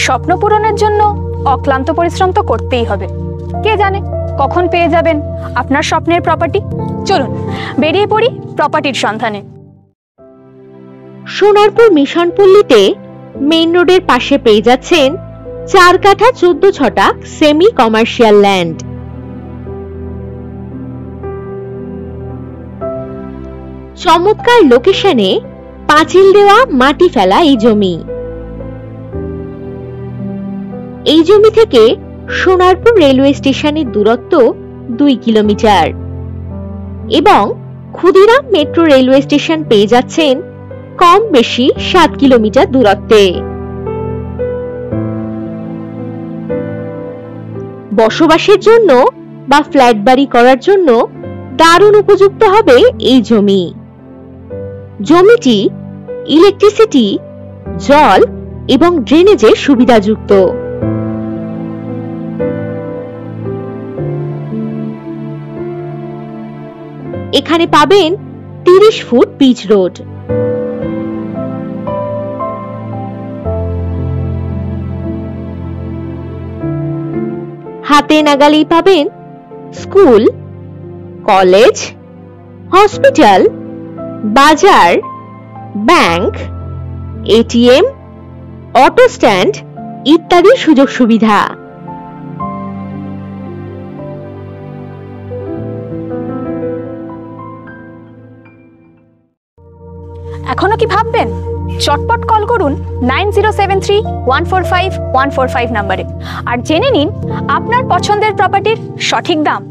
স্বপ্ন পূরণের জন্য অক্লান্ত পরিশ্রম তো করতেই হবে। কে জানে কখন পেয়ে যাবেন আপনার স্বপ্নের প্রপার্টি। চলুন বেরিয়ে পড়ি প্রপার্টির সন্ধানে। সোনারপুর মিশন পল্লীতে মেইন রোডের পাশে পেয়ে যাচ্ছেন 4 কাঠা 14 ছটাক সেমি কমার্শিয়াল ল্যান্ড। চমৎকার লোকেশনে পাঁচিল দেওয়া মাটি ফেলা এই জমি। এই জমি থেকে সোনারপুর রেলওয়ে স্টেশনের দূরত্ব 2 কিলোমিটার এবং ক্ষুদিরাম মেট্রো রেলওয়ে স্টেশন পেয়ে যাচ্ছেন কম বেশি 7 কিলোমিটার দূরত্বে। বসবাসের জন্য বা ফ্ল্যাট বাড়ি করার জন্য দারুণ উপযুক্ত হবে এই জমি। জমিটি ইলেকট্রিসিটি, জল এবং ড্রেনেজের সুবিধাযুক্ত। এখানে পাবেন 30 ফুট পিচ রোড। হাতে নাগালেই পাবেন স্কুল, কলেজ, হসপিটাল, বাজার, ব্যাংক, এটিএম, অটো স্ট্যান্ড ইত্যাদি সুযোগ সুবিধা। এখনো কি ভাববেন? চটপট কল করুন 9073145145 নম্বরে আর জেনে নিন আপনার পছন্দের প্রপার্টির সঠিক দাম।